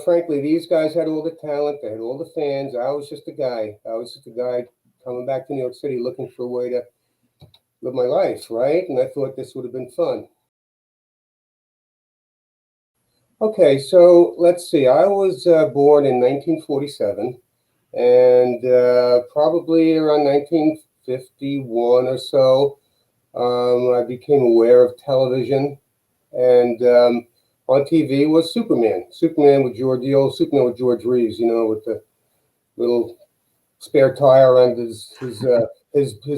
frankly, these guys had all the talent. They had all the fans. I was just a guy. Coming back to New York City looking for a way to live my life, right? And I thought this would have been fun. Okay, so let's see. I was born in 1947, and probably around 1951 or so, I became aware of television, and on TV was Superman. The old Superman with George Reese, with the little spare tire around his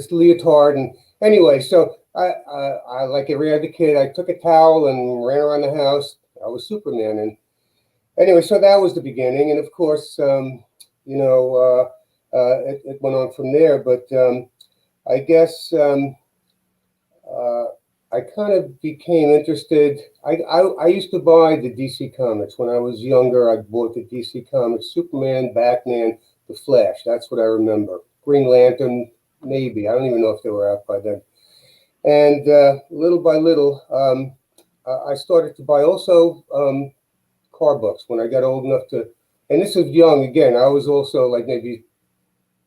leotard. And anyway, so I like every other kid, I took a towel and ran around the house. I was Superman, and anyway, so that was the beginning. And of course, it went on from there. But I guess I kind of became interested. I used to buy the DC comics when I was younger. I bought the DC comics: Superman, Batman, The Flash. That's what I remember. Green Lantern, maybe. I don't even know if they were out by then. And little by little, I started to buy also car books when I got old enough to. And this is young again. I was also like maybe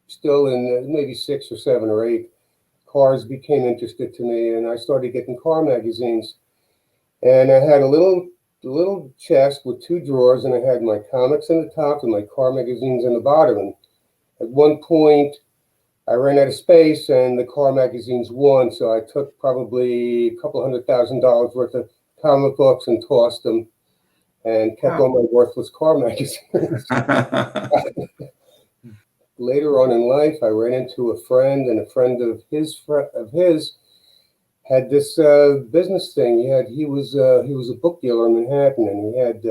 still in maybe 6 or 7 or 8. Cars became interested to me, and I started getting car magazines. And I had a little chest with 2 drawers, and I had my comics in the top and my car magazines in the bottom. And at one point, I ran out of space, and the car magazines won. So I took probably a couple $100,000 worth of comic books and tossed them, and kept all my worthless car magazines. Later on in life, I ran into a friend, and a friend of his had this business thing. He was a book dealer in Manhattan, and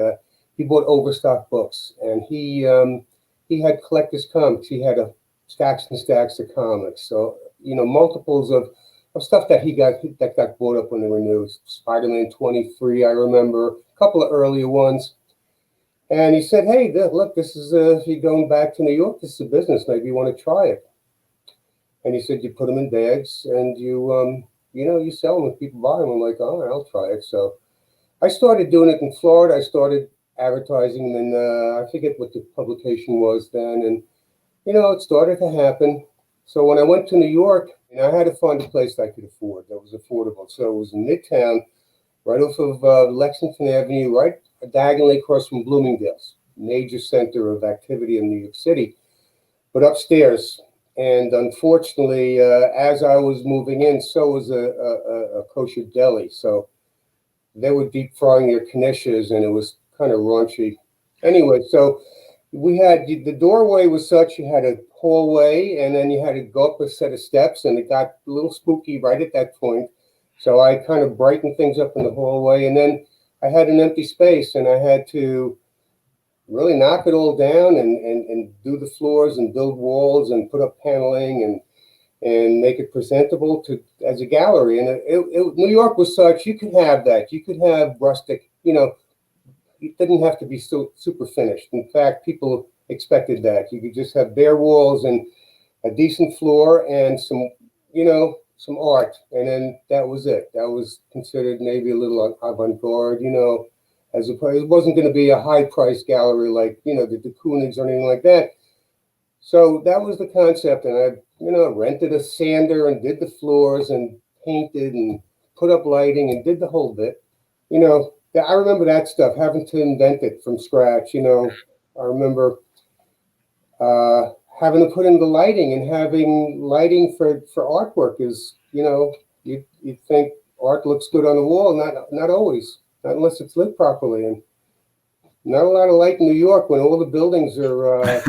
he bought overstock books, and he had collector's comics. He had stacks and stacks of comics. So multiples of stuff that got bought up when they were new. Spider-Man 23, I remember, a couple of earlier ones. And he said, "Hey, look, this is if you're going back to New York, this is a business. Maybe you want to try it." And he said, "You put them in bags, and you sell them, and people buy them." I'm like, "All right, I'll try it." So I started doing it in Florida. I started advertising them, and I forget what the publication was then. And it started to happen. So when I went to New York, I had to find a place that I could afford that was affordable. So it was in Midtown, right off of Lexington Avenue, right diagonally across from Bloomingdale's, major center of activity in New York City, but upstairs. And unfortunately, as I was moving in, so was a kosher deli. So they were deep frying their knishes, and it was kind of raunchy. Anyway, so we had the doorway was such, you had a hallway, and then you had to go up a set of steps, and it got a little spooky right at that point. So I kind of brightened things up in the hallway, and then I had an empty space, and I had to really knock it all down and do the floors and build walls and put up paneling and make it presentable as a gallery. And New York was such, you could have that. You could have rustic, it didn't have to be so super finished. In fact, people expected that. You could just have bare walls and a decent floor and some art, and then that was it. That was considered maybe a little avant-garde, as opposed, it wasn't going to be a high-priced gallery like, the Koenigs or anything like that. So that was the concept, and I, rented a sander and did the floors and painted and put up lighting and did the whole bit. I remember that stuff, having to invent it from scratch. I remember having to put in the lighting, and having lighting for artwork is, you think art looks good on the wall. Not always, not unless it's lit properly. And not a lot of light in New York when all the buildings are around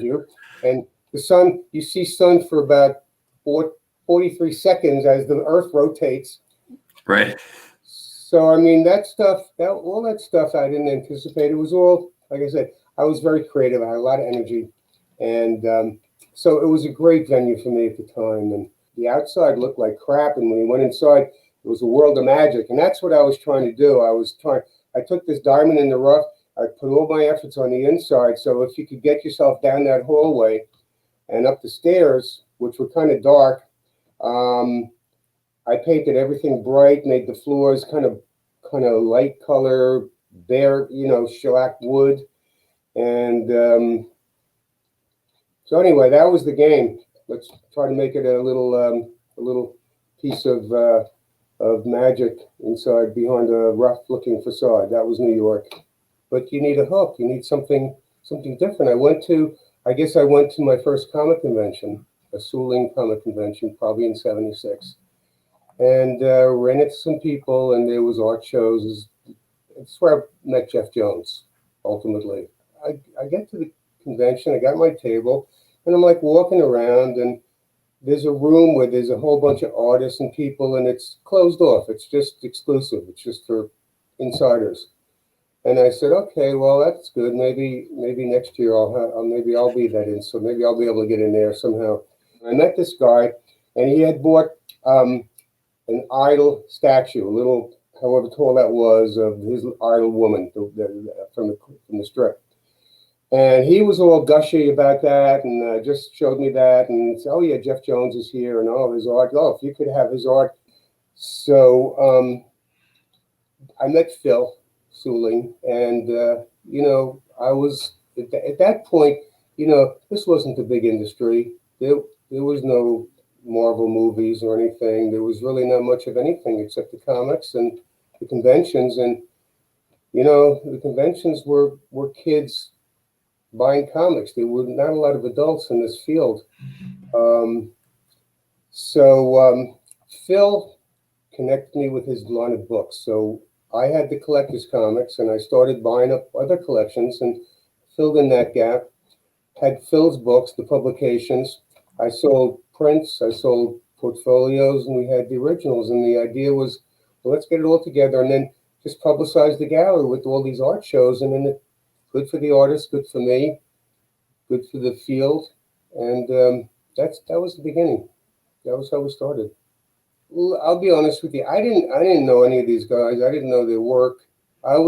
you. And the sun, you see sun for about 43 seconds as the earth rotates. Right. So, I mean, all that stuff I didn't anticipate. It was all, like I said, I was very creative. I had a lot of energy. And so it was a great venue for me at the time. And the outside looked like crap. And when you went inside, it was a world of magic. And that's what I was trying to do. I took this diamond in the rough. I put all my efforts on the inside. So if you could get yourself down that hallway and up the stairs, which were kind of dark, I painted everything bright, made the floors kind of light color, bare, shellac wood. And so anyway, that was the game. Let's try to make it a little piece of magic inside behind a rough-looking facade. That was New York. But you need a hook. You need something different. I guess I went to my first comic convention, a Sueling comic convention, probably in '76, and ran into some people, and there was art shows. It's where I met Jeff Jones, ultimately. I get to the convention, I got my table, and I'm like walking around, and there's a room where there's a whole bunch of artists and people, and it's closed off. It's just exclusive. It's just for insiders. And I said, okay, well, that's good. Maybe next year maybe I'll be that in. So maybe I'll be able to get in there somehow. I met this guy, and he had bought an idol statue, a little, however tall that was, of his idol woman from the strip. And he was all gushy about that, and just showed me that, and said, oh yeah, Jeff Jones is here, and oh, his art. Oh, if you could have his art. So I met Phil Sueling, and I was at that point, this wasn't a big industry. There was no Marvel movies or anything. There was really not much of anything except the comics and the conventions, and the conventions were kids buying comics. There were not a lot of adults in this field. So Phil connected me with his line of books. So I had the collector's comics, and I started buying up other collections and filled in that gap. Had Phil's books, the publications. I sold prints, I sold portfolios, and we had the originals. And the idea was, well, let's get it all together and then just publicize the gallery with all these art shows. And then good for the artist, good for me, good for the field. And that was the beginning. That was how we started. I'll be honest with you. I didn't know any of these guys. I didn't know their work. I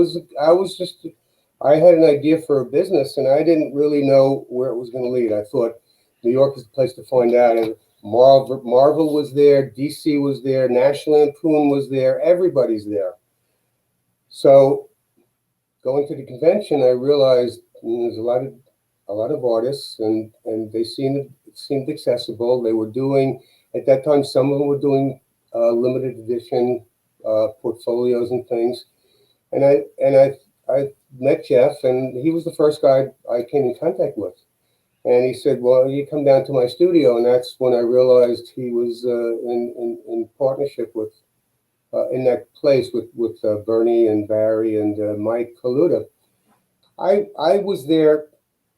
had an idea for a business, and I didn't really know where it was going to lead. I thought New York was the place to find out. And Marvel was there, DC was there, National Lampoon was there. Everybody's there. So going to the convention, I realized there's a lot of artists, and they seemed accessible. They were doing, at that time, some of them were doing limited edition portfolios and things. And I met Jeff, and he was the first guy I came in contact with. And he said, well, you come down to my studio. And that's when I realized he was in partnership with, in that place with Bernie and Barry and Mike Kaluta. I was there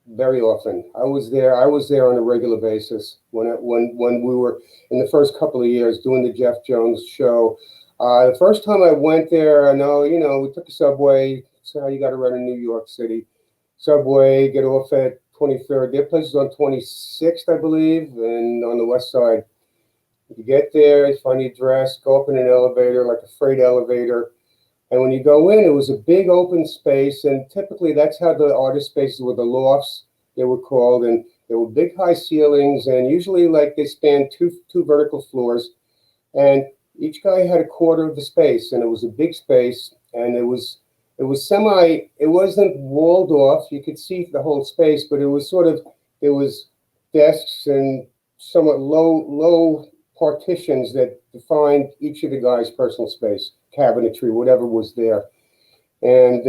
very often. I was there on a regular basis when we were in the first couple of years doing the Jeff Jones show. The first time I went there, I know, we took a subway. That's how you got around in New York City. Subway, get off at 23rd. Their place is on 26th, I believe, and on the west side. You get there, you find your address, go up in an elevator, like a freight elevator. And when you go in, it was a big open space. And typically that's how the artist spaces were, the lofts, they were called. And there were big high ceilings, and usually like they spanned two vertical floors. And each guy had a quarter of the space, and it was a big space. And it wasn't walled off. You could see the whole space, but it was there was desks and somewhat low partitions that defined each of the guys' personal space, cabinetry, whatever was there. And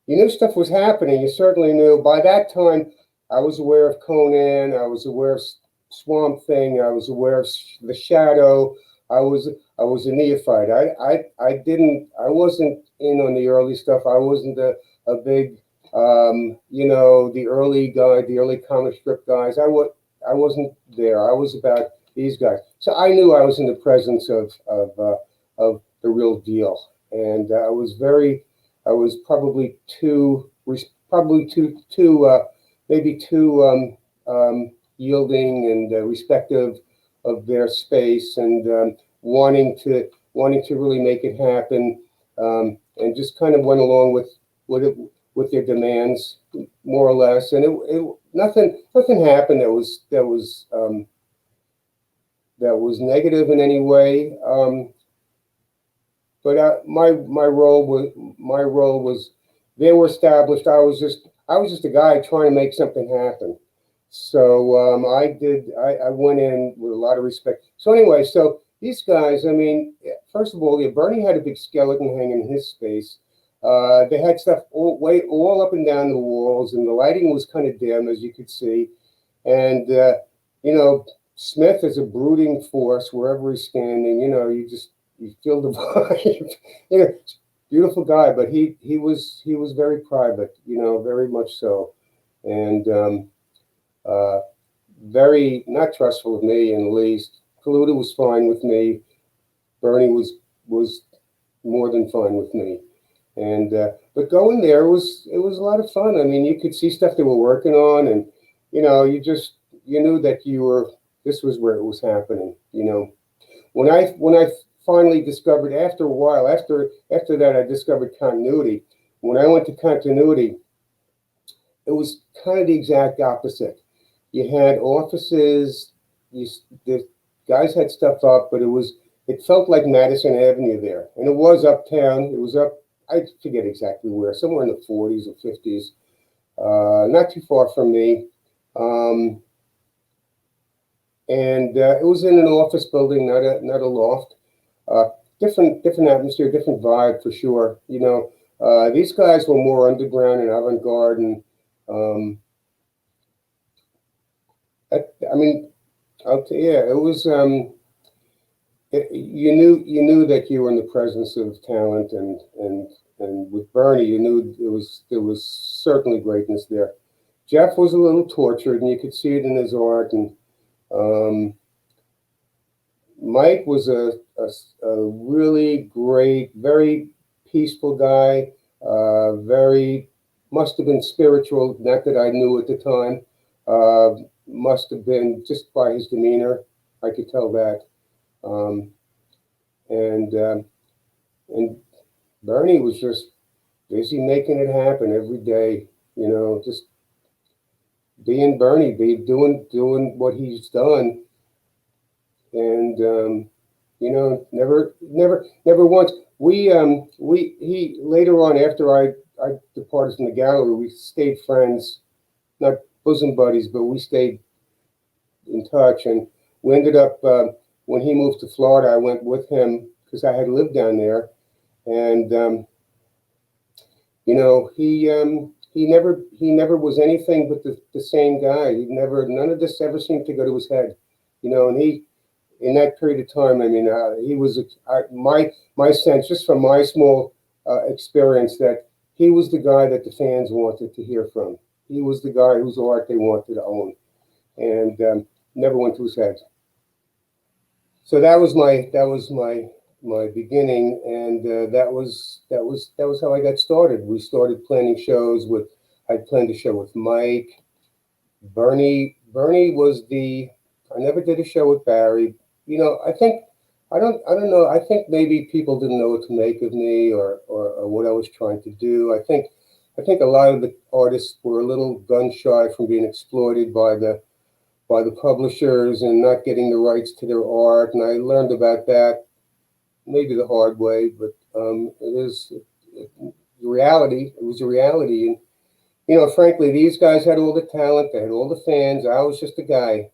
you knew stuff was happening. You certainly knew. By that time, I was aware of Conan. I was aware of Swamp Thing. I was aware of The Shadow. I was a neophyte. I wasn't in on the early stuff. I wasn't a big, the early guy, the early comic strip guys. I wasn't there. I was about these guys. So I knew I was in the presence of the real deal. And I was probably maybe too yielding and respective of their space, and wanting to really make it happen, and just kind of went along with their demands, more or less. And nothing happened that was negative in any way. but my role was they were established. I was just a guy trying to make something happen. So I went in with a lot of respect. So anyway, so these guys, I mean, first of all, yeah, Bernie had a big skeleton hanging in his space. They had stuff all up and down the walls, and the lighting was kind of dim, as you could see. And you know, Smith is a brooding force wherever he's standing. You know, you feel the vibe. You know, beautiful guy, but he was very private. You know, very much so, and very not trustful of me in the least. Kaluta was fine with me. Bernie was more than fine with me. And but going there was a lot of fun. I mean, you could see stuff they were working on, and you know, you knew that this was where it was happening. You know, when I finally discovered after a while, after that, I discovered continuity. When I went to continuity, it was kind of the exact opposite. You had offices, the guys had stuff up, but it felt like Madison Avenue there, and it was uptown. It was up. I forget exactly where, somewhere in the 40s or 50s, not too far from me. And it was in an office building, not a loft. Different atmosphere, different vibe for sure. You know, these guys were more underground and avant-garde, and I mean, yeah, it was. You knew that you were in the presence of talent, and with Bernie, you knew there was certainly greatness there. Jeff was a little tortured, and you could see it in his art. And Mike was a really great, very peaceful guy. Very must have been spiritual. Not that I knew at the time. Must have been just by his demeanor. I could tell that. And Bernie was just busy making it happen every day, you know, just being Bernie, doing what he's done, and you know, never once. He later on, after I departed from the gallery, we stayed friends, not bosom buddies, but we stayed in touch, and we ended up. When he moved to Florida, I went with him because I had lived down there, and you know, he never was anything but the same guy. None of this ever seemed to go to his head, you know. And in that period of time, I mean, he was my sense, just from my small experience, that he was the guy that the fans wanted to hear from. He was the guy whose art they wanted to own, and never went to his head. So that was my beginning, and that was how I got started. We started planning shows I planned a show with Mike. Bernie was I never did a show with Barry. You know, I don't know. I think maybe people didn't know what to make of me or what I was trying to do. I think a lot of the artists were a little gun shy from being exploited by the publishers and not getting the rights to their art. And I learned about that maybe the hard way, but it was a reality. And, you know, frankly, these guys had all the talent, they had all the fans. I was just a guy.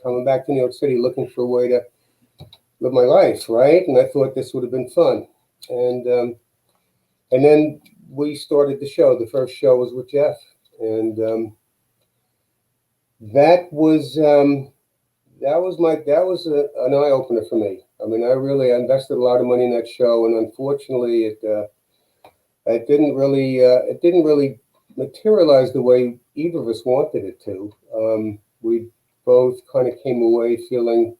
Coming back to New York City looking for a way to live my life, right? And I thought this would have been fun. And then we started the show. The first show was with Jeff. And that was an eye opener for me. I mean, I invested a lot of money in that show, and unfortunately, it didn't really materialize the way either of us wanted it to. We both kind of came away feeling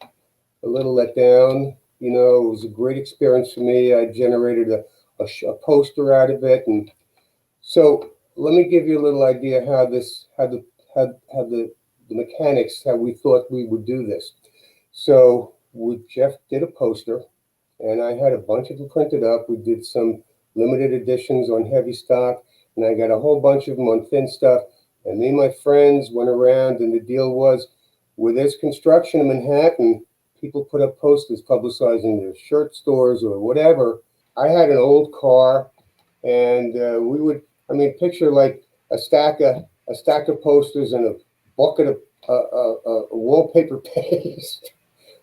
a little let down. You know, it was a great experience for me. I generated a poster out of it, and so let me give you a little idea how the mechanics, how we thought we would do this. So Jeff did a poster, and I had a bunch of them printed up. We did some limited editions on heavy stock, and I got a whole bunch of them on thin stuff. And me and my friends went around, and the deal was, with this construction in Manhattan, people put up posters publicizing their shirt stores or whatever. I had an old car, and we would, picture like a stack of posters and a bucket of wallpaper paste,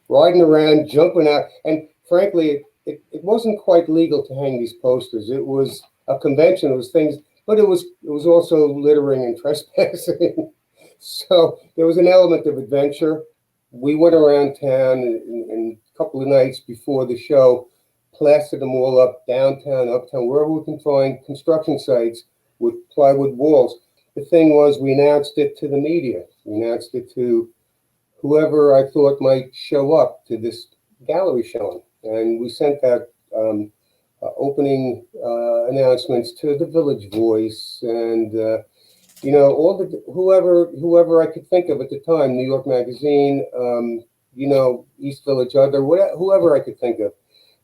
riding around, jumping out. And frankly, it wasn't quite legal to hang these posters. It was a convention. It was things, but it was also littering and trespassing. So there was an element of adventure. We went around town and a couple of nights before the show, plastered them all up, downtown, uptown, wherever we can find construction sites with plywood walls. The thing was, we announced it to the media. We announced it to whoever I thought might show up to this gallery showing. And we sent out opening announcements to the Village Voice and all the whoever I could think of at the time, New York Magazine, East Village Other, whoever I could think of.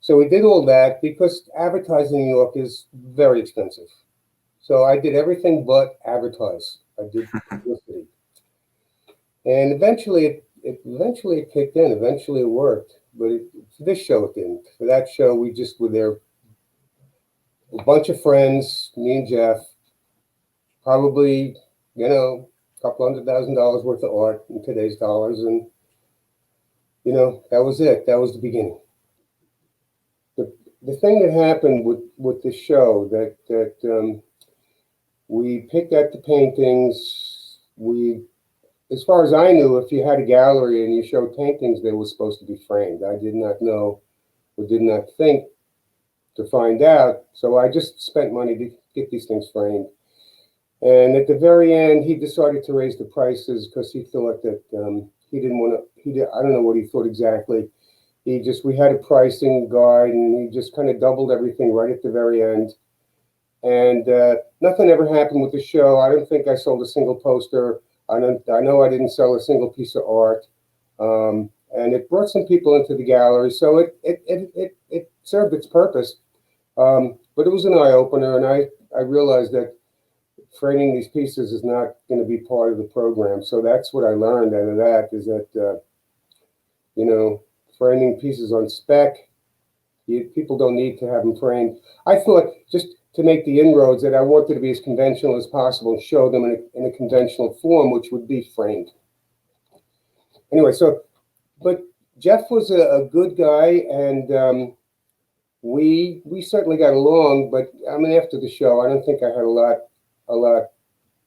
So we did all that because advertising in New York is very expensive. So I did everything but advertise. I did publicity, and eventually it kicked in. Eventually it worked, but for this show it didn't. For that show, we just were there, a bunch of friends, me and Jeff, probably a couple $100,000 worth of art in today's dollars, and that was it. That was the beginning. The thing that happened with the show that we picked out the paintings. As far as I knew, if you had a gallery and you showed paintings, they were supposed to be framed. I did not know or did not think to find out. So I just spent money to get these things framed. And at the very end, he decided to raise the prices because he thought that he didn't want to. I don't know what he thought exactly. We had a pricing guide, and he just kind of doubled everything right at the very end. And nothing ever happened with the show. I don't think I sold a single poster. I know I didn't sell a single piece of art. And it brought some people into the gallery, so it served its purpose. But it was an eye opener, and I realized that framing these pieces is not going to be part of the program. So that's what I learned out of that, is that framing pieces on spec, people don't need to have them framed. I thought, just to make the inroads, that I wanted to be as conventional as possible and show them in a conventional form, which would be framed. Anyway, but Jeff was a good guy, and we certainly got along. But after the show, I don't think I had a lot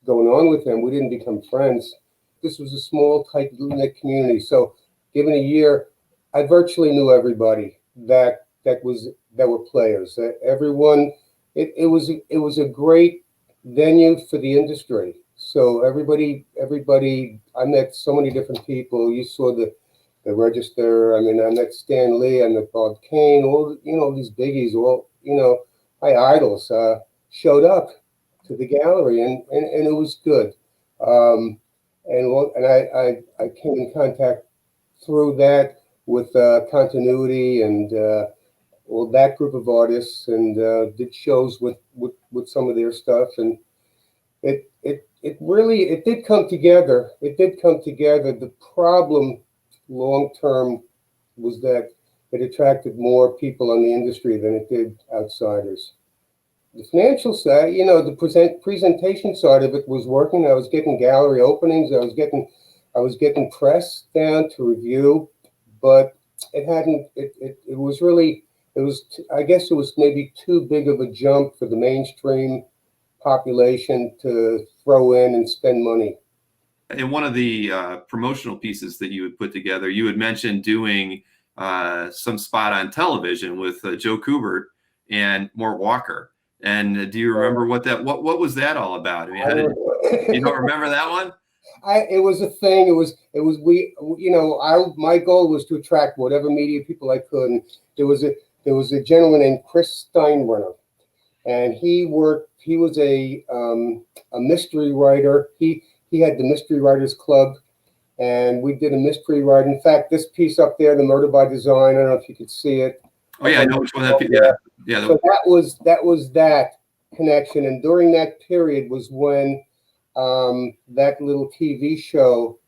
going on with him. We didn't become friends. This was a small, tight-knit community. So, given a year, I virtually knew everybody that were players. Everyone. It was a great venue for the industry. So everybody. I met so many different people. You saw the Register. I met Stan Lee. I met Bob Kane. All these biggies. All my idols showed up to the gallery, and it was good. And I came in contact through that with continuity and that group of artists, and did shows with some of their stuff, and it did come together. It did come together. The problem long term was that it attracted more people in the industry than it did outsiders. The financial side, the presentation side of it was working. I was getting gallery openings. I was getting press down to review, but it hadn't. It was really. It was. I guess it was maybe too big of a jump for the mainstream population to throw in and spend money. In one of the promotional pieces that you had put together, you had mentioned doing some spot on television with Joe Kubert and Mort Walker. And do you remember what was that all about? You don't remember that one? It was a thing. My goal was to attract whatever media people I could. And there was a gentleman named Chris Steinbrenner, and he was a mystery writer. He had the Mystery Writers Club, and we did a mystery write. In fact, this piece up there, The Murder by Design, I don't know if you could see it. Oh yeah, I know which one that piece. Yeah. So that was that connection, and during that period was when that little TV show,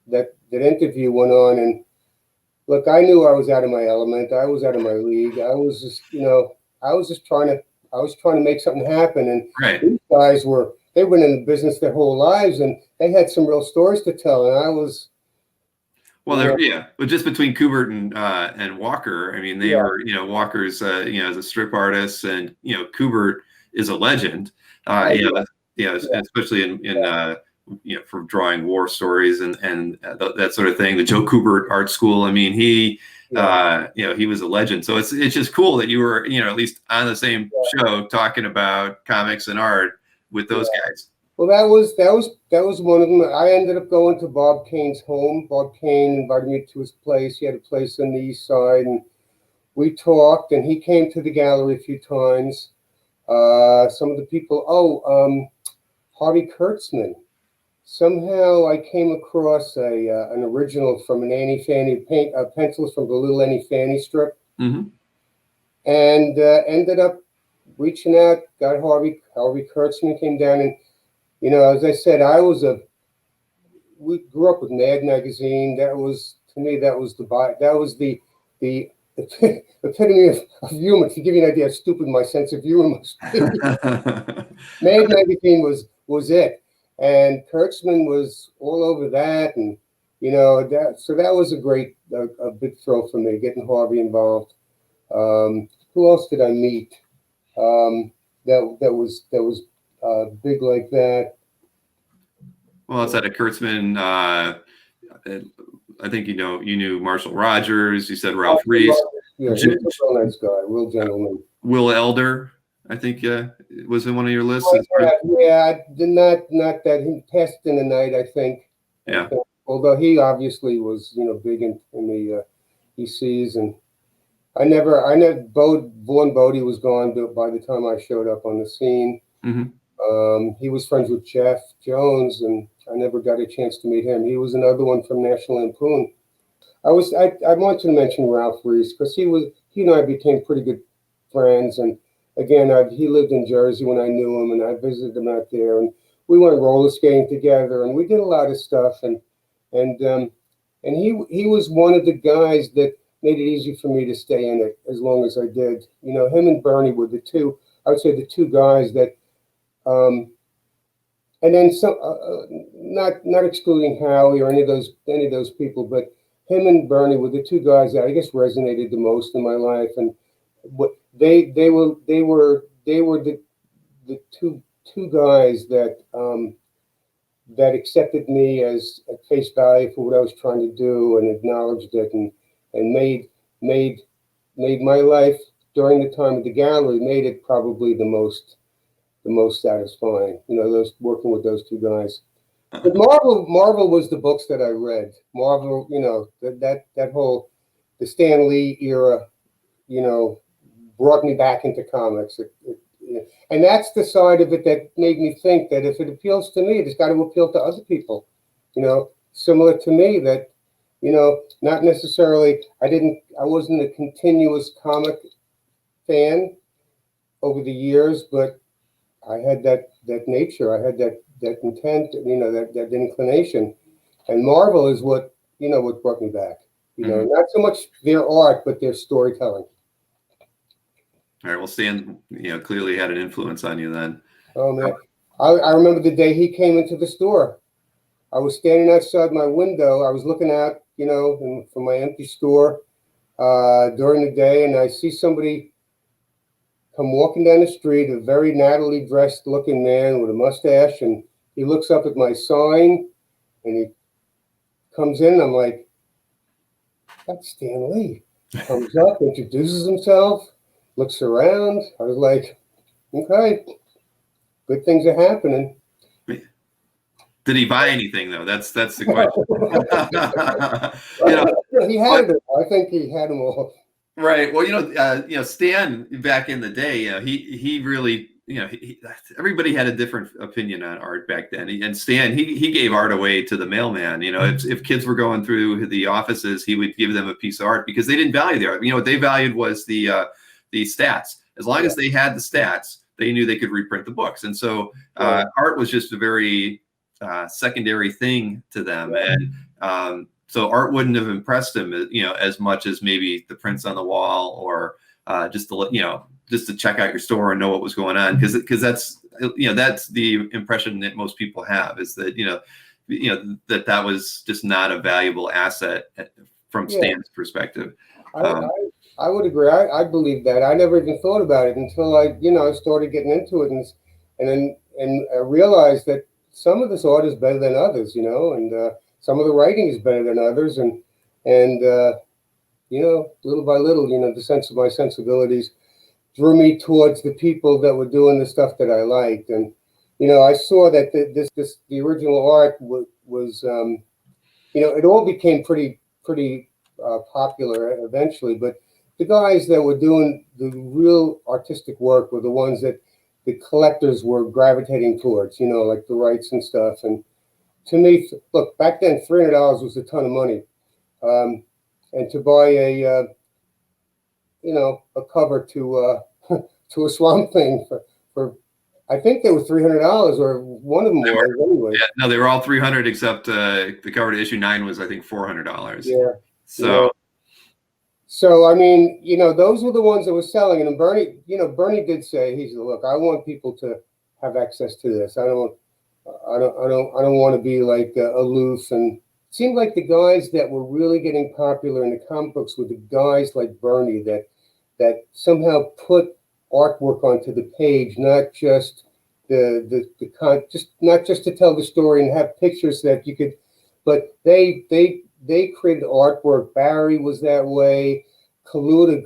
that interview went on, and look, I knew I was out of my element. I was out of my league. I was just, I was just trying to make something happen. And Right. these guys they've been in the business their whole lives, and they had some real stories to tell. And I was, well, but just between Kubert and Walker, I mean, they were, Walker's, as a strip artist, and Kubert is a legend, especially in for drawing war stories and that sort of thing. The Joe Kubert Art School. I mean, he was a legend. So it's just cool that you were, at least on the same show talking about comics and art with those guys. Well, that was one of them. I ended up going to Bob Kane's home. Bob Kane invited me to his place. He had a place on the east side, and we talked. And he came to the gallery a few times. Some of the people. Harvey Kurtzman. Somehow I came across an original from an Annie Fanny pencils from the Little Annie Fanny strip, and ended up reaching out. Got Harvey Kurtzman came down, and as I said, we grew up with Mad magazine. That was, to me, that was the epitome of humor. To give you an idea how stupid my sense of humor must be. Mad magazine was it. And Kurtzman was all over that, and so that was a big thrill for me, getting Harvey involved. Who else did I meet? That was big like that. Well, outside of Kurtzman, I think you knew Marshall Rogers. You said Ralph Reese. Yeah, he's a real nice guy, real gentleman. Will Elder, I think, was in one of your lists. Not that he passed in the night, I think. Yeah. Although he obviously was, big in the ECs, and I never. Vaughn Bodie was gone by the time I showed up on the scene. Mm-hmm. He was friends with Jeff Jones, and I never got a chance to meet him. He was another one from National Lampoon. I wanted to mention Ralph Reese because he and I became pretty good friends, and again, he lived in Jersey when I knew him, and I visited him out there, and we went roller skating together, and we did a lot of stuff, and he was one of the guys that made it easy for me to stay in it as long as I did. Him and Bernie were the two guys that, and then some, not excluding Howie or any of those people, but him and Bernie were the two guys that I guess resonated the most in my life, and what they were the two guys that accepted me as at face value for what I was trying to do and acknowledged it and made my life during the time at the gallery, made it probably the most satisfying. Those working with those two guys. But Marvel was the books that I read. Marvel, that whole the Stan Lee era, brought me back into comics. And that's the side of it that made me think that if it appeals to me, it's got to appeal to other people, similar to me that, not necessarily, I wasn't a continuous comic fan over the years, but I had that nature. I had that intent, that inclination. And Marvel is what brought me back, not so much their art, but their storytelling. All right. Well, Stan, clearly had an influence on you then. Oh man, I remember the day he came into the store. I was standing outside my window. I was looking out, from my empty store during the day, and I see somebody come walking down the street, a very nattily dressed looking man with a mustache, and he looks up at my sign, and he comes in. I'm like, that's Stan Lee. Comes up, introduces himself. Looks around. I was like, okay, good things are happening. Did he buy anything though? That's the question. He had it. I think he had them all. Right. Well, Stan back in the day, he really, everybody had a different opinion on art back then. And Stan, he gave art away to the mailman. If kids were going through the offices, he would give them a piece of art because they didn't value the art. What they valued was the stats. As long as they had the stats, they knew they could reprint the books. And so art was just a very secondary thing to them. And so art wouldn't have impressed him, as much as maybe the prints on the wall, or just to check out your store and know what was going on, because that's the impression that most people have, is that that was just not a valuable asset from Stan's perspective. I would agree. I believe that. I never even thought about it until I started getting into it, and I realized that some of this art is better than others, and some of the writing is better than others, and little by little, my sensibilities drew me towards the people that were doing the stuff that I liked, and I saw that the original art was it all became pretty popular eventually, but the guys that were doing the real artistic work were the ones that the collectors were gravitating towards, like the Wrights and stuff. And to me, look, back then, $300 was a ton of money. And to buy a cover to to a Swamp Thing for I think they were $300, or one of them was anyway. Yeah, no, they were all $300, except the cover to issue 9 was, I think, $400. Yeah. So. Yeah. So I mean, those were the ones that were selling. And Bernie did say, he said, "Look, I want people to have access to this. I don't want to be like aloof." And it seemed like the guys that were really getting popular in the comic books were the guys like Bernie that somehow put artwork onto the page, not just not just to tell the story and have pictures that you could, but they created artwork. Barry was that way. Kaluta,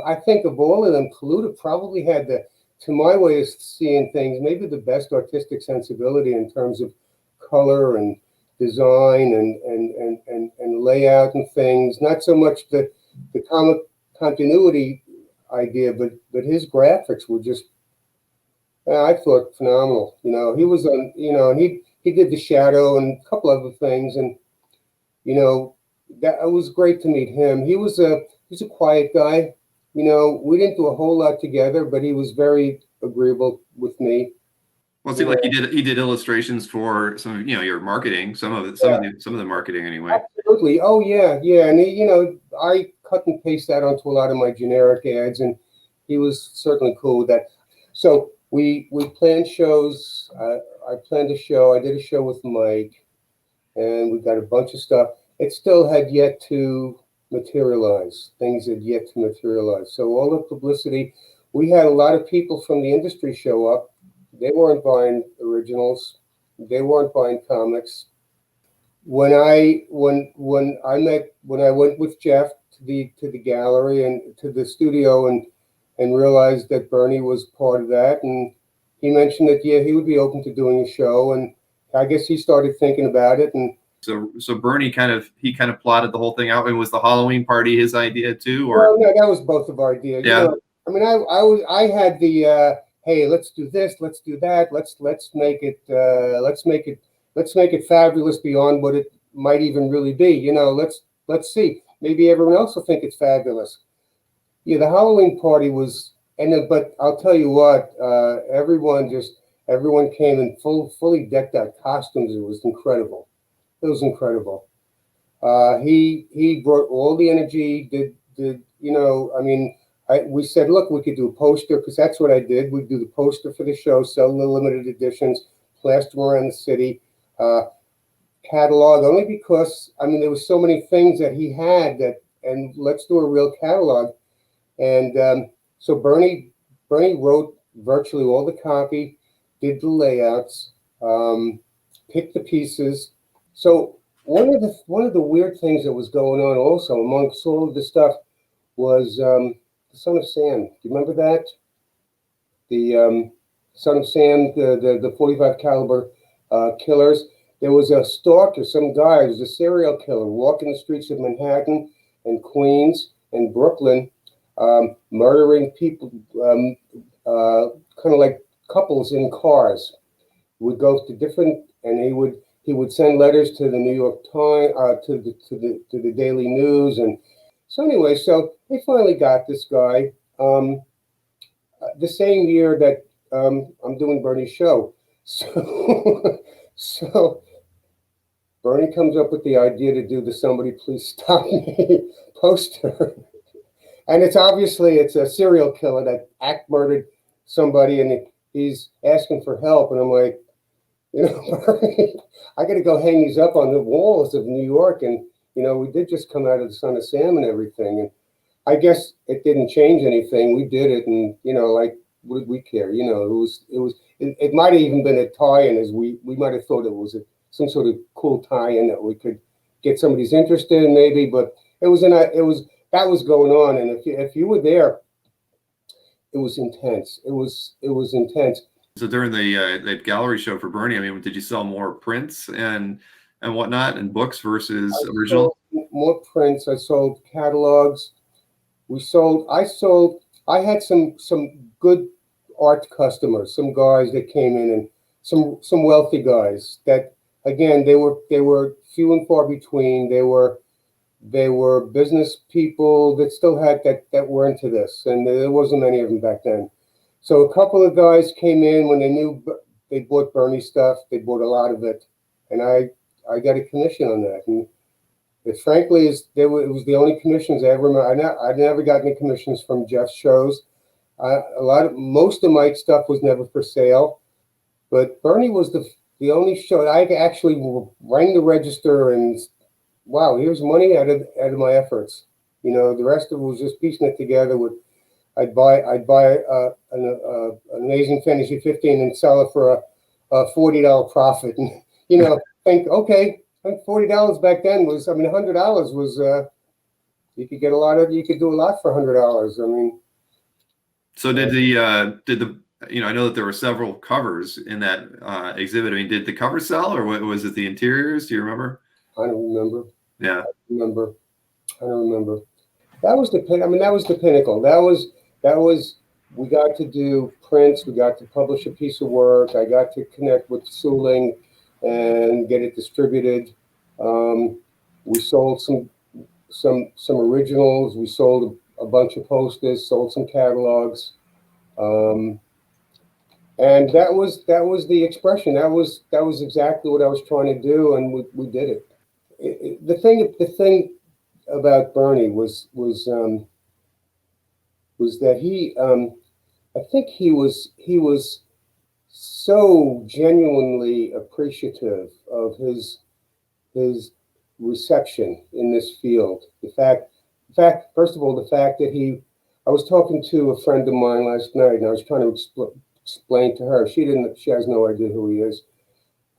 I think of all of them, Kaluta probably had to my way of seeing things, maybe the best artistic sensibility in terms of color and design and layout and things. Not so much the comic continuity idea, but his graphics were just, I thought, phenomenal. He was on, and he did the Shadow and a couple other things, and that it was great to meet him. He was a quiet guy. We didn't do a whole lot together, but he was very agreeable with me. Well, it seemed like he did illustrations for some of your marketing, some of the marketing anyway. Absolutely. Oh yeah, and I cut and paste that onto a lot of my generic ads, and he was certainly cool with that. So we planned shows. I planned a show. I did a show with Mike, and we got a bunch of stuff. It still had yet to materialize. Things had yet to materialize. So all the publicity, we had a lot of people from the industry show up. They weren't buying originals. They weren't buying comics. When I went with Jeff to the gallery and to the studio and realized that Bernie was part of that, and he mentioned that he would be open to doing a show, and I guess he started thinking about it. And so Bernie kind of plotted the whole thing out. And was the Halloween party his idea too, or? Well, no, that was both of our ideas. Yeah. I mean, I had the hey, let's do this, let's do that, let's make it fabulous beyond what it might even really be. Let's see. Maybe everyone else will think it's fabulous. Yeah, the Halloween party was, but I'll tell you what, everyone came in fully decked out costumes. It was incredible. It was incredible. He brought all the energy. We said, look, we could do a poster, because that's what I did. We'd do the poster for the show, sell the limited editions, plaster them around the city, catalog, only because, there was so many things that he had and let's do a real catalog. And so Bernie wrote virtually all the copy, did the layouts, picked the pieces. So one of the weird things that was going on also amongst all of the stuff was the Son of Sam. Do you remember that? The Son of Sam, the 45 caliber killers. There was a stalker, some guy who was a serial killer walking the streets of Manhattan and Queens and Brooklyn, murdering people, kind of like couples in cars. Would go to different, and he would send letters to the New York Times, to the Daily News, and so anyway, so they finally got this guy. The same year that I'm doing Bernie's show, so Bernie comes up with the idea to do the "Somebody Please Stop Me" poster. And it's a serial killer that murdered somebody, and he's asking for help. And I'm like, Bernie, I got to go hang these up on the walls of New York. And, we did just come out of the Son of Sam and everything. And I guess it didn't change anything. We did it. And, what did we care? It might have even been a tie-in, as we might have thought it was some sort of cool tie-in that we could get somebody's interest in, maybe. But that was going on. And if you were there, it was intense. It was intense. So during the gallery show for Bernie, I mean, did you sell more prints and whatnot and books versus original? More prints. I sold catalogs. I had some good art customers, some guys that came in, and some wealthy guys that, again, they were few and far between. They were business people that still had that were into this, and there wasn't many of them back then. So a couple of guys came in when they knew they bought Bernie stuff. They bought a lot of it, and I got a commission on that. And it frankly it was the only commissions I ever made. I never got any commissions from Jeff's shows. Most of my stuff was never for sale, but Bernie was the only show I actually rang the register and, wow, here's money out of my efforts. The rest of it was just piecing it together. I'd buy an Amazing Fantasy 15 and sell it for a $40 profit, and think, okay, $40 back then was, $100 was you could do a lot for $100. So did the I know that there were several covers in that exhibit. Did the cover sell, or was it the interiors? Do you remember? I don't remember. Yeah. I don't remember. That was the pinnacle. That was we got to do prints. We got to publish a piece of work. I got to connect with Sueling and get it distributed. We sold some originals. We sold a bunch of posters. Sold some catalogs. And that was the expression. That was exactly what I was trying to do, and we did it. The thing about Bernie was that he, I think he was so genuinely appreciative of his reception in this field. First of all, the fact that I was talking to a friend of mine last night, and I was trying to explain to her. She has no idea who he is.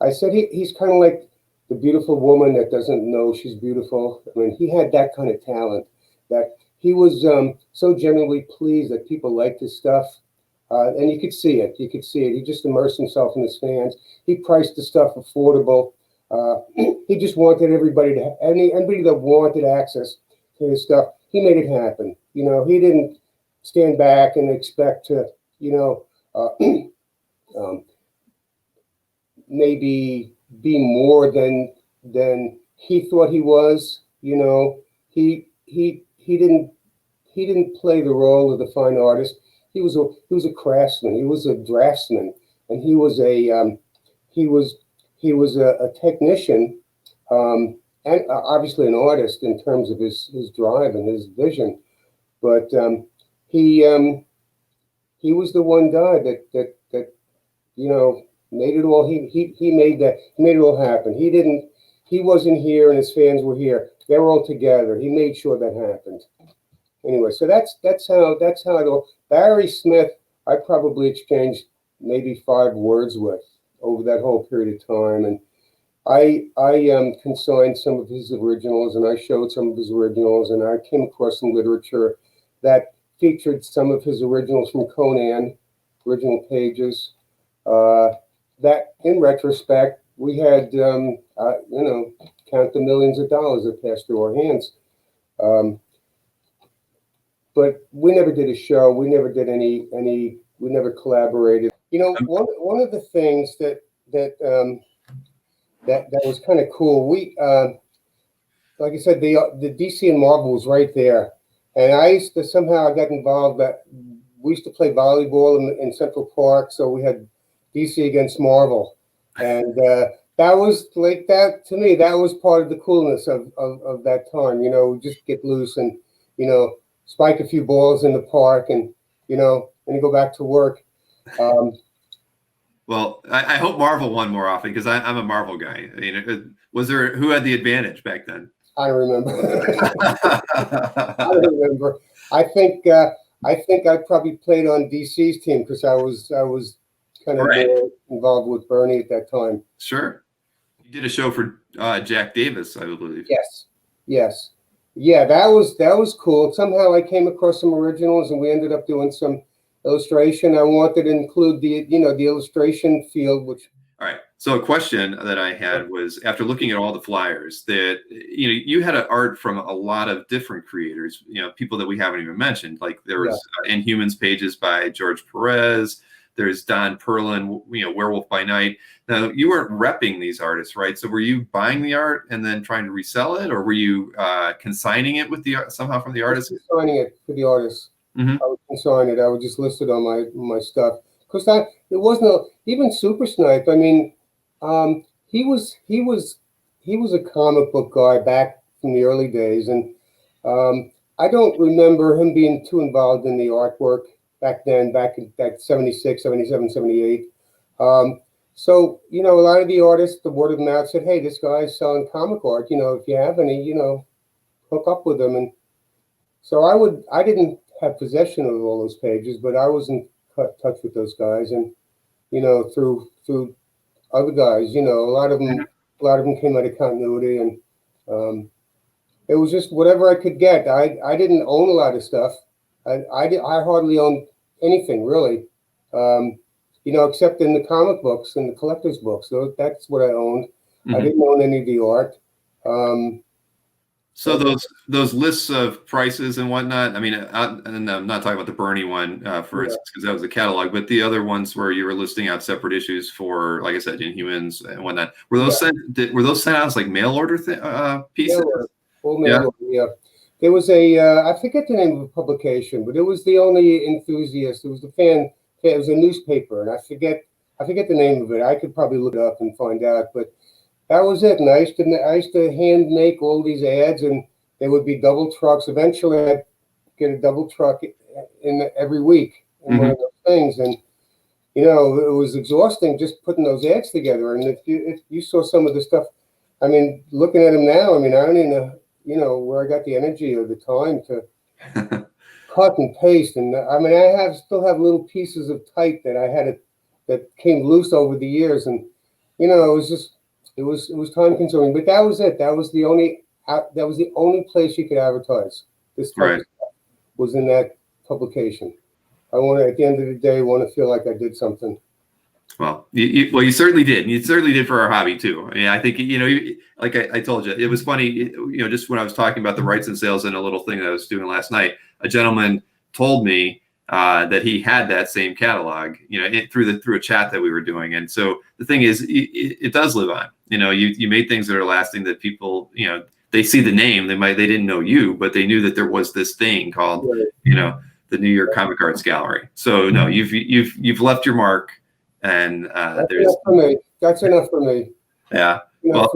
I said he's kind of like the beautiful woman that doesn't know she's beautiful. He had that kind of talent, that he was so genuinely pleased that people liked his stuff. And you could see it. He just immersed himself in his fans. He priced the stuff affordable. He just wanted everybody anybody that wanted access to his stuff, he made it happen. He didn't stand back and expect to, maybe be more than he thought he was. He didn't play the role of the fine artist. He was a craftsman. He was a draftsman, and he was a technician, and obviously an artist in terms of his drive and his vision. But he was the one guy that made it all. He made it all happen. He wasn't here and his fans were here. They were all together. He made sure that happened. Anyway, so that's how it all. Barry Smith, I probably exchanged maybe 5 words with over that whole period of time, and I consigned some of his originals, and I showed some of his originals, and I came across some literature that featured some of his originals from Conan, original pages. That, in retrospect, we had, count the millions of dollars that passed through our hands. But we never did a show. We never did we never collaborated. One of the things that was kind of cool. We, like I said, the DC and Marvel was right there, and I got involved. We used to play volleyball in Central Park, so we had DC against Marvel, and that was like that to me. That was part of the coolness of that time. Just get loose and spike a few balls in the park, and and you go back to work. Well, I hope Marvel won more often because I'm a Marvel guy. I mean, who had the advantage back then? I don't remember. I don't remember. I think I probably played on DC's team because I was kind of more involved with Bernie at that time. Sure. You did a show for Jack Davis, I believe. Yes. Yeah, that was cool. Somehow I came across some originals, and we ended up doing some illustration. I wanted to include the illustration field, which. All right. So a question that I had was, after looking at all the flyers, that you had art from a lot of different creators, people that we haven't even mentioned. Like there was Inhumans pages by George Perez. There's Don Perlin, Werewolf by Night. Now, you weren't repping these artists, right? So were you buying the art and then trying to resell it, or were you consigning it with somehow from the artist? Consigning it for the artist. Mm-hmm. I would consign it. I would just list it on my stuff. Because it wasn't even Supersnipe. I mean, he was a comic book guy back in the early days, and I don't remember him being too involved in the artwork back then, back in that 76, 77, 78. So, a lot of the artists, the word of mouth said, hey, this guy's selling comic art. If you have any, hook up with them. And so I didn't have possession of all those pages, but I was in touch with those guys. And, through other guys, a lot of them came out of continuity. And it was just whatever I could get. I didn't own a lot of stuff. I hardly owned anything really, except in the comic books and the collector's books. So that's what I owned. Mm-hmm. I didn't own any of the art. So those lists of prices and whatnot. I mean, and I'm not talking about the Bernie one, for instance, because that was a catalog. But the other ones where you were listing out separate issues for, like I said, Inhumans and whatnot. Were those sent out as like mail order pieces? Full mail order, yeah. There was I forget the name of the publication, but it was the Only Enthusiast. It was the fan. It was a newspaper, and I forget the name of it. I could probably look it up and find out, but that was it. And I used to hand make all these ads, and they would be double trucks. Eventually, I'd get a double truck in every week in one of those things, and it was exhausting just putting those ads together. And if you saw some of the stuff, I mean, looking at them now, I mean, I don't even know where I got the energy or the time to cut and paste. And I mean, I still have little pieces of type that came loose over the years, and it was time consuming. But that was it. That was the only place you could advertise. This type of stuff was in that publication. I at the end of the day, want to feel like I did something. Well, you certainly did. And you certainly did for our hobby too. I mean, I think, like I told you, it was funny, just when I was talking about the Wrightson sales and a little thing that I was doing last night, a gentleman told me that he had that same catalog, through a chat that we were doing. And so the thing is, it does live on. You made things that are lasting, that people, they see the name, they didn't know you, but they knew that there was this thing called, the New York Comic Arts Gallery. So no, you've left your mark. And that's enough for me. Yeah. Well,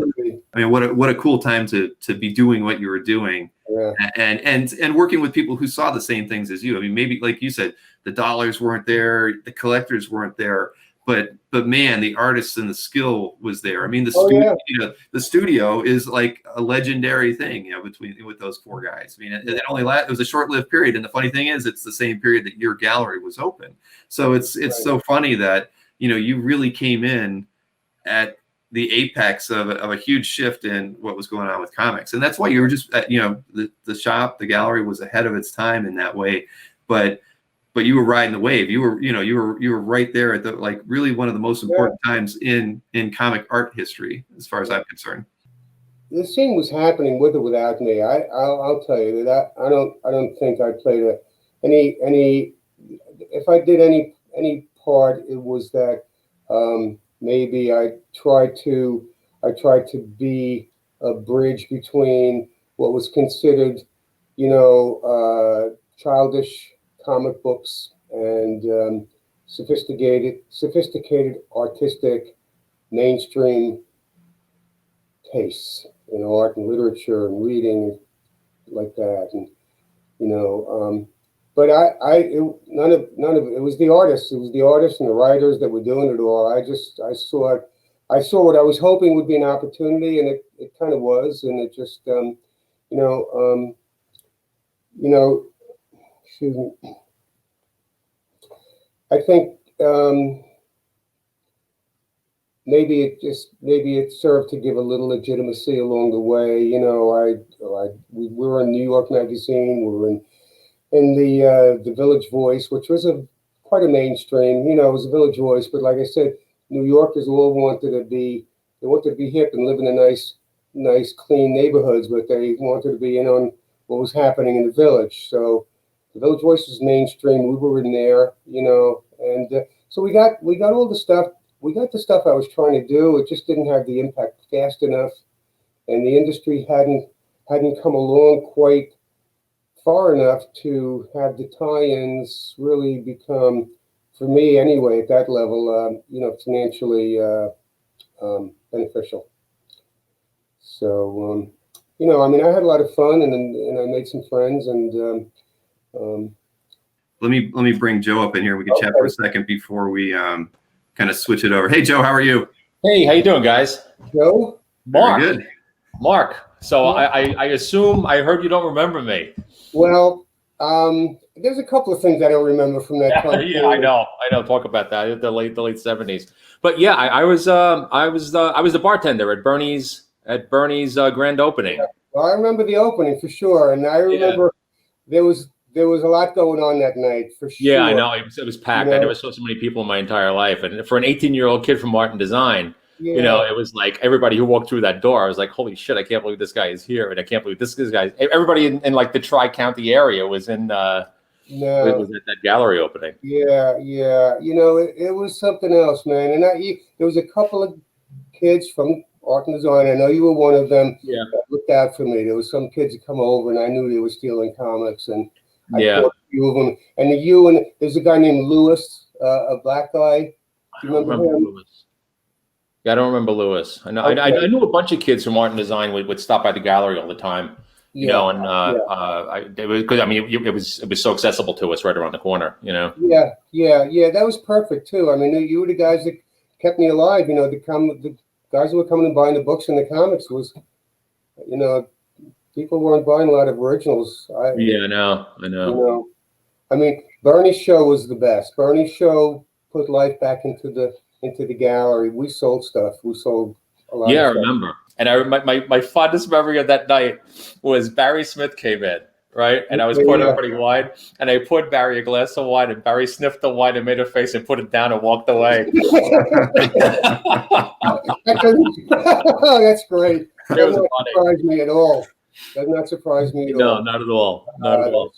I mean, what a cool time to be doing what you were doing, and working with people who saw the same things as you. I mean, maybe like you said, the dollars weren't there, the collectors weren't there, but man, the artists and the skill was there. I mean, the studio is like a legendary thing, with those four guys. I mean, it was a short-lived period, and the funny thing is, it's the same period that your gallery was open. So it's so funny that you really came in at the apex of a huge shift in what was going on with comics. And that's why you were just, the shop, the gallery was ahead of its time in that way. But you were riding the wave. You were right there at really one of the most important times in comic art history, as far as I'm concerned. The scene was happening with or without me. I'll tell you that I don't think I played any. If I did any part, it was that maybe I tried to be a bridge between what was considered, childish comic books and sophisticated, artistic, mainstream tastes in art and literature and reading like that, and but none of it. It was the artists. It was the artists and the writers that were doing it all. I saw it. I saw what I was hoping would be an opportunity, and it kind of was, and it just excuse me. I think maybe it served to give a little legitimacy along the way. We were in New York Magazine. We were in the Village Voice, which was quite a mainstream. It was a Village Voice, but like I said, New Yorkers all wanted to be hip and live in a nice, clean neighborhoods, but they wanted to be in on what was happening in the village. So the Village Voice was mainstream. We were in there, and so we got all the stuff. We got the stuff I was trying to do. It just didn't have the impact fast enough, and the industry hadn't come along quite far enough to have the tie-ins really become, for me anyway, at that level, financially beneficial. So, I had a lot of fun, and I made some friends, and let me bring Joe up in here. We can chat for a second before we kind of switch it over. Hey, Joe, how are you? Hey, how you doing, guys? Joe? Mark. Very good. Mark. So I assume I heard you don't remember me. Well, there's a couple of things I don't remember from that time. Yeah, I know. Talk about that. The late '70s. But yeah, I was the bartender at Bernie's grand opening. Yeah. Well, I remember the opening for sure, and I remember there was a lot going on that night for sure. Yeah, I know. It was packed. I never saw so many people in my entire life, and for an 18-year-old kid from art and design. Yeah. It was like everybody who walked through that door, I was like, holy shit, I can't believe this guy is here. And I can't believe this guy, everybody in like the Tri-County area was it was at that gallery opening. Yeah. It was something else, man. And there was a couple of kids from art and design. I know you were one of them. Yeah. That looked out for me. There was some kids that come over, and I knew they were stealing comics, and I yeah. a few of them. And there's a guy named Lewis, a black guy. Do you remember him? Lewis. Yeah, I don't remember Lewis. I know. Okay. I knew a bunch of kids from art and design would stop by the gallery all the time. It was so accessible to us right around the corner. Yeah. That was perfect too. I mean, you were the guys that kept me alive. The guys who were coming and buying the books and the comics was, people weren't buying a lot of originals. I know. I mean, Bernie's show was the best. Bernie's show put life back into the gallery. We sold stuff. We sold a lot of stuff. I remember. And my fondest memory of that night was Barry Smith came in, right? And I was pouring everybody wine, and I poured Barry a glass of wine, and Barry sniffed the wine and made a face and put it down and walked away. That's great. That doesn't surprise me at all. Does not surprise me at all. No, not at all. Not at all.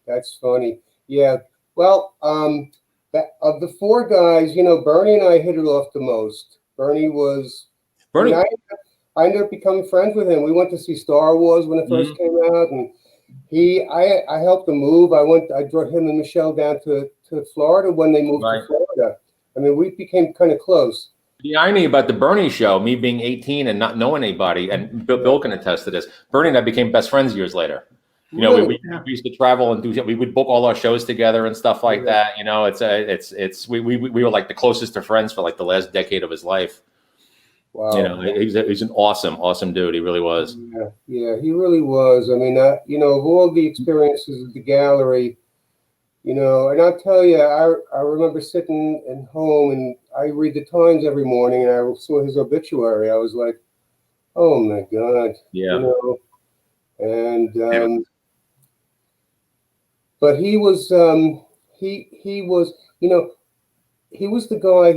That's funny. Yeah. Well, of the four guys, Bernie and I hit it off the most. Bernie. I ended up becoming friends with him. We went to see Star Wars when it first came out, and I helped him move. I brought him and Michelle down to Florida when they moved to Florida. I mean, we became kind of close. The irony about the Bernie show, me being 18 and not knowing anybody, and Bill can attest to this, Bernie and I became best friends years later. We used to travel and we would book all our shows together and stuff like that. We were like the closest to friends for like the last decade of his life. Wow. He's an awesome dude. He really was. Yeah, he really was. I mean, of all the experiences at the gallery, and I'll tell you, I remember sitting at home and I read the Times every morning, and I saw his obituary. I was like, oh my God. Yeah. And but he was he was the guy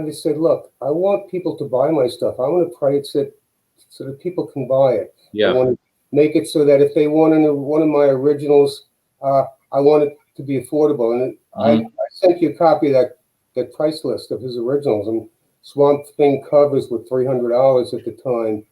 that said, look, I want people to buy my stuff. I want to price it so that people can buy it. Yeah. I want to make it so that if they want one of my originals, I want it to be affordable. And I sent you a copy of that price list of his originals, and Swamp Thing covers were $300 at the time.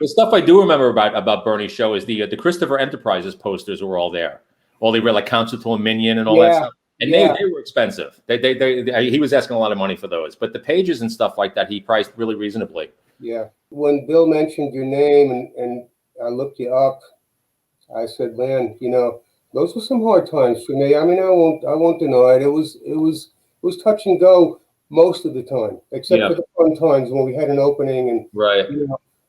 The stuff I do remember about Bernie's show is the Christopher Enterprises posters were all there. All they were like Council and Minion and all that stuff. And they were expensive. He was asking a lot of money for those. But the pages and stuff like that, he priced really reasonably. Yeah. When Bill mentioned your name and I looked you up, I said, man, those were some hard times for me. I mean, I won't deny it. It was touch and go most of the time, except for the fun times when we had an opening and right.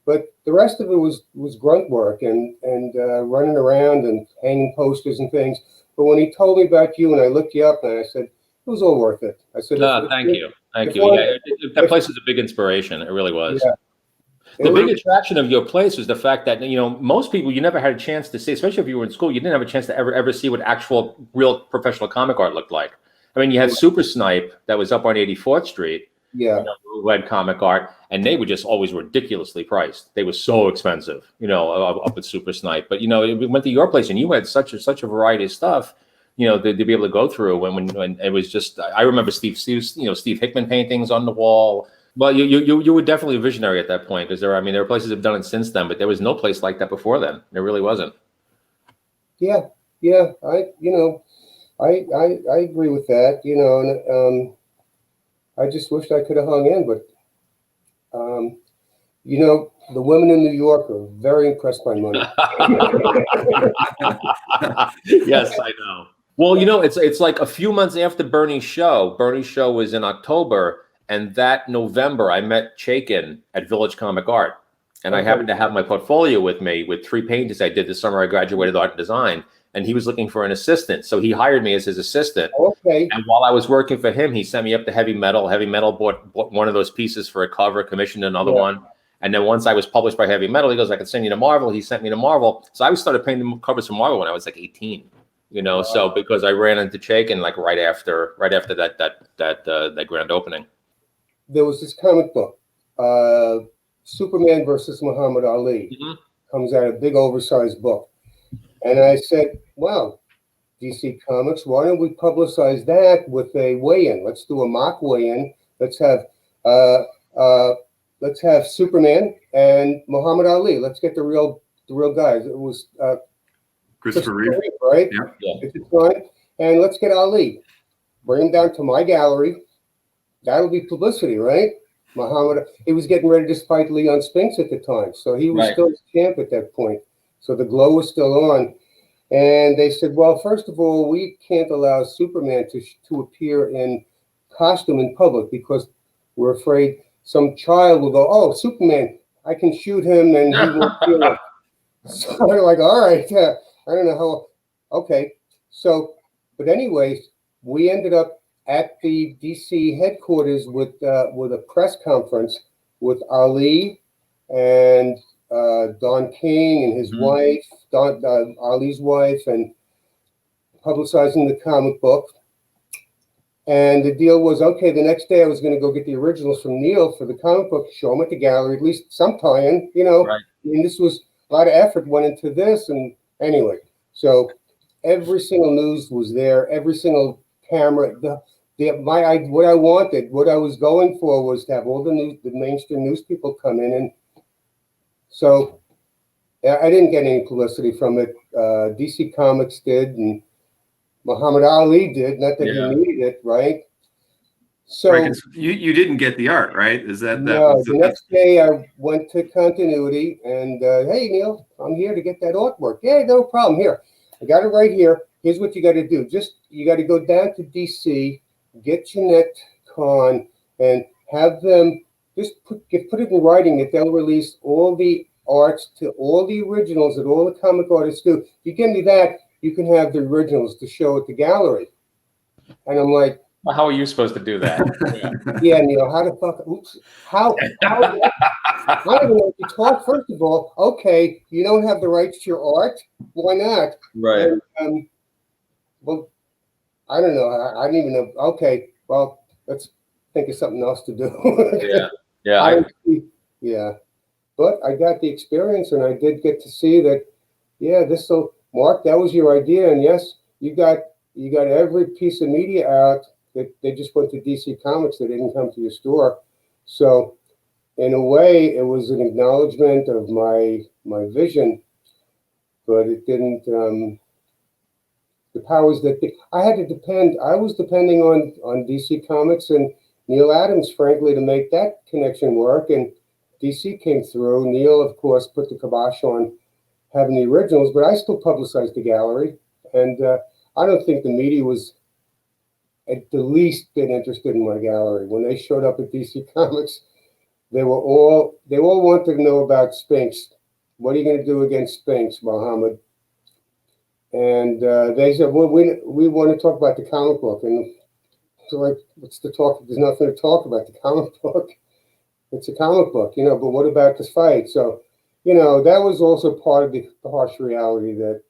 But the rest of it was grunt work and running around and hanging posters and things. But when he told me about you and I looked you up and I said, it was all worth it. I said, thank you. Yeah, that place was a big inspiration. It really was. Yeah. The big attraction of your place was the fact that, most people, you never had a chance to see, especially if you were in school, you didn't have a chance to ever see what actual real professional comic art looked like. I mean, you had Supersnipe that was up on 84th Street, who had comic art, and they were just always ridiculously priced. They were so expensive, up at Supersnipe. But, we went to your place and you had such a variety of stuff, to be able to go through when it was just, I remember Steve Hickman paintings on the wall. Well, you were definitely a visionary at that point, because there are places that have done it since then, but there was no place like that before then. There really wasn't. Yeah. I agree with that. And I just wished I could have hung in, but the women in New York are very impressed by money. Yes, I know. Well, it's like a few months after Bernie's show. Bernie's show was in October. And that November, I met Chaikin at Village Comic Art. And I happened to have my portfolio with me with 3 paintings I did the summer I graduated art and design. And he was looking for an assistant. So he hired me as his assistant. Okay. And while I was working for him, he sent me up to Heavy Metal. Heavy Metal bought one of those pieces for a cover, commissioned another one. And then once I was published by Heavy Metal, he goes, I can send you to Marvel. He sent me to Marvel. So I started painting covers for Marvel when I was like 18. So because I ran into Chaikin like right after that grand opening. There was this comic book, Superman versus Muhammad Ali. Comes out, a big oversized book. And I said, wow, DC Comics, why don't we publicize that with a weigh-in? Let's do a mock weigh-in. Let's have Superman and Muhammad Ali. Let's get the real guys. It was Christopher Reeve, right? Yeah. At the time. And let's get Ali. Bring him down to my gallery. That'll be publicity, right? Muhammad, he was getting ready to fight Leon Spinks at the time. So he was still champ at that point. So the glow was still on. And they said, well, first of all, we can't allow Superman to appear in costume in public because we're afraid some child will go, oh, Superman, I can shoot him and he won't feel it. So they're like, all right, I don't know how. Okay. So, but anyways, we ended up at the DC headquarters with a press conference with Ali and Don King and his wife, Ali's wife, and publicizing the comic book. And the deal was, okay, the next day I was going to go get the originals from Neil for the comic book, show them at the gallery, at least some tie-in, Right. I mean, this was a lot of effort went into this. And anyway, so every single news was there, every single camera, what I wanted, what I was going for was to have all the mainstream news people come in. And so I didn't get any publicity from it. DC Comics did, and Muhammad Ali did, not that he needed it, right? So right, you didn't get the art, right? Is that no, the next day I went to continuity and hey Neil, I'm here to get that artwork. Yeah, no problem. Here, I got it right here. Here's what you got to do. You got to go down to DC, get Jeanette Kahn, and have them just put it in writing that they'll release all the arts to all the originals that all the comic artists do. If you give me that, you can have the originals to show at the gallery. And I'm like, well, how are you supposed to do that? Yeah, Neil, how the fuck? Oops. How I don't know if you talk. First of all, okay, you don't have the rights to your art. Why not? Right. And, well, I don't know. I didn't even know. Okay, well, let's think of something else to do. Yeah. Yeah. But I got the experience, and I did get to see that. Yeah, Mark, that was your idea, and yes, you got every piece of media out that they just went to DC Comics. They didn't come to your store. So, in a way, it was an acknowledgement of my vision, but it didn't. The powers that I had to depend. I was depending on DC Comics and Neil Adams, frankly, to make that connection work. And DC came through, Neil, of course, put the kibosh on having the originals, but I still publicized the gallery. And I don't think the media was at the least bit interested in my gallery. When they showed up at DC Comics, they all wanted to know about Spinks. What are you going to do against Spinks, Muhammad? And they said, well, we want to talk about the comic book. And so like, what's the talk? There's nothing to talk about. The comic book. It's a comic book, but what about this fight? So, that was also part of the harsh reality that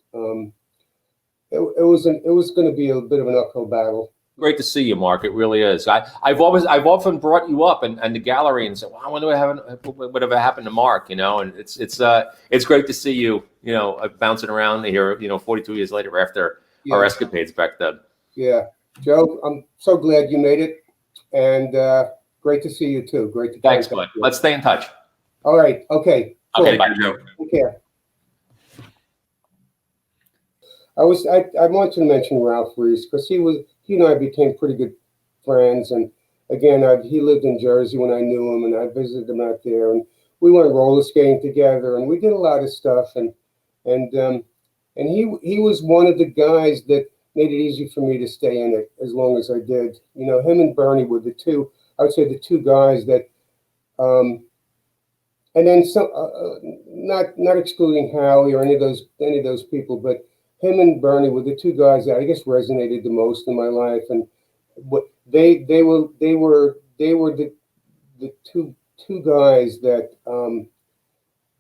it was going to be a bit of an uphill battle. Great to see you, Mark. It really is. I've often brought you up and the gallery and said, well, I wonder whatever happened to Mark, and it's great to see you, bouncing around here, 42 years later after our escapades back then. Yeah, Joe, I'm so glad you made it, and great to see you too. Great to thanks, bud. Let's stay in touch. All right. Okay. Cool. Okay. Bye, Joe. Take care. I wanted to mention Ralph Reese because he and I became pretty good friends. And again, he lived in Jersey when I knew him, and I visited him out there, and we went roller skating together, and we did a lot of stuff. And he was one of the guys that made it easy for me to stay in it as long as I did. Him and Bernie were I would say the two guys that, and then some, not excluding Howie or any of those people, but him and Bernie were the two guys that I guess resonated the most in my life, and what they were the two guys that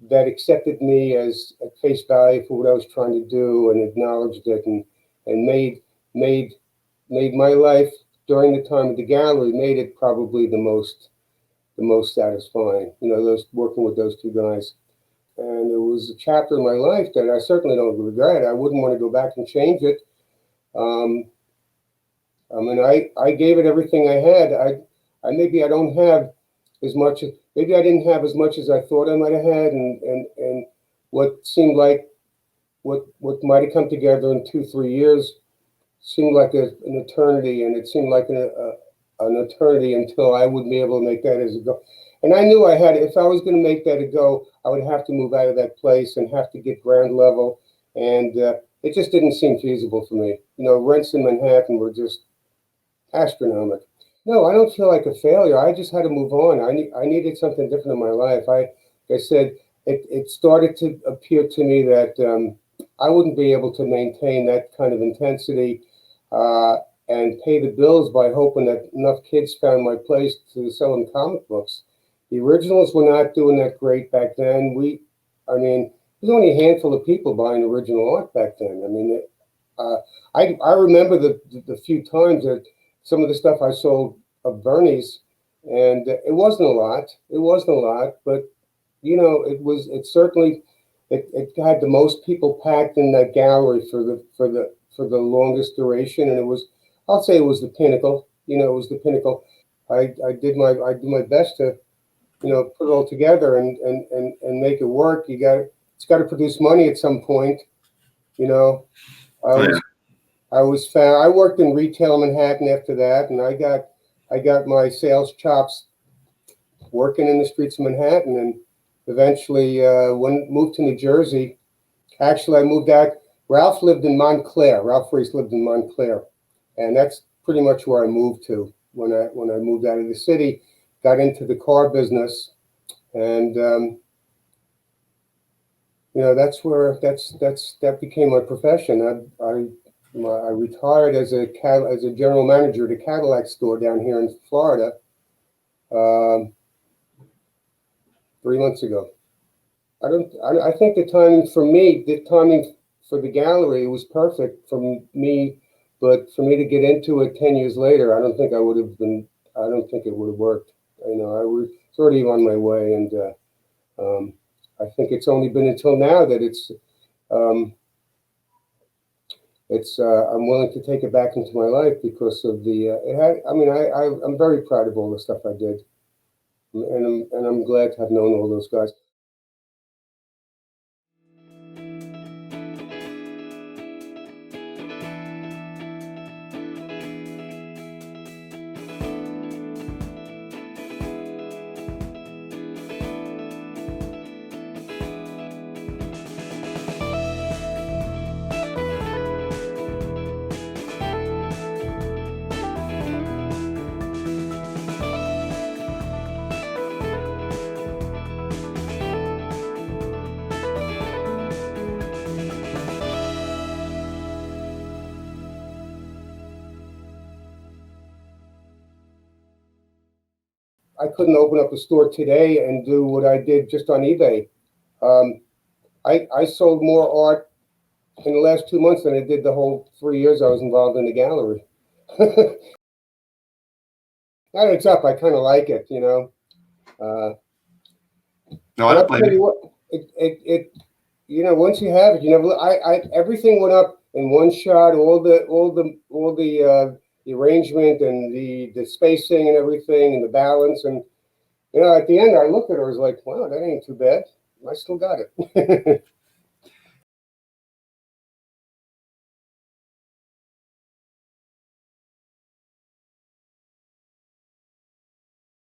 that accepted me as at face value for what I was trying to do and acknowledged it and made my life during the time of the gallery, made it probably the most satisfying. Those working with those two guys. And it was a chapter in my life that I certainly don't regret. I wouldn't want to go back and change it. I gave it everything I had. Maybe I don't have as much. Maybe I didn't have as much as I thought I might have had, and what seemed like what might have come together in 2-3 years seemed like an eternity, and it seemed like an eternity until I would be able to make that as a goal. And I knew if I was going to make that a go, I would have to move out of that place and have to get ground level. And it just didn't seem feasible for me. Rents in Manhattan were just astronomical. No, I don't feel like a failure. I just had to move on. I needed something different in my life. Like I said, it started to appear to me that I wouldn't be able to maintain that kind of intensity and pay the bills by hoping that enough kids found my place to sell them comic books. The originals were not doing that great back then. There's only a handful of people buying original art back then. I remember the few times that some of the stuff I sold of Bernie's, and it wasn't a lot. But it certainly had the most people packed in that gallery for the longest duration, and I'll say it was the pinnacle. It was the pinnacle. I did my best to put it all together and make it work. It's got to produce money at some point. I worked in retail in Manhattan after that, and I got my sales chops working in the streets of Manhattan, and eventually moved to New Jersey. Actually, I moved out. Ralph lived in Montclair. Ralph Reese lived in Montclair, and that's pretty much where I moved to when I moved out of the city. Got into the car business, and that became my profession. I retired as a general manager at a Cadillac store down here in Florida 3 months ago. I think the timing for the gallery was perfect for me, but for me to get into it 10 years later, I don't think it would have worked. I was already on my way, and I think it's only been until now that I'm willing to take it back into my life because of I'm very proud of all the stuff I did, and I'm glad to have known all those guys. couldn't open up a store today and do what I did just on eBay. I sold more art in the last 2 months than I did the whole 3 years I was involved in the gallery. Now it's up. I kind of like it, you know. No, I don't blame tell you you. what, you know, once you have it, you never. Everything went up in one shot. All the arrangement and the spacing and everything and the balance, and you know, at the end I looked at it, I was like, wow, that ain't too bad. I still got it.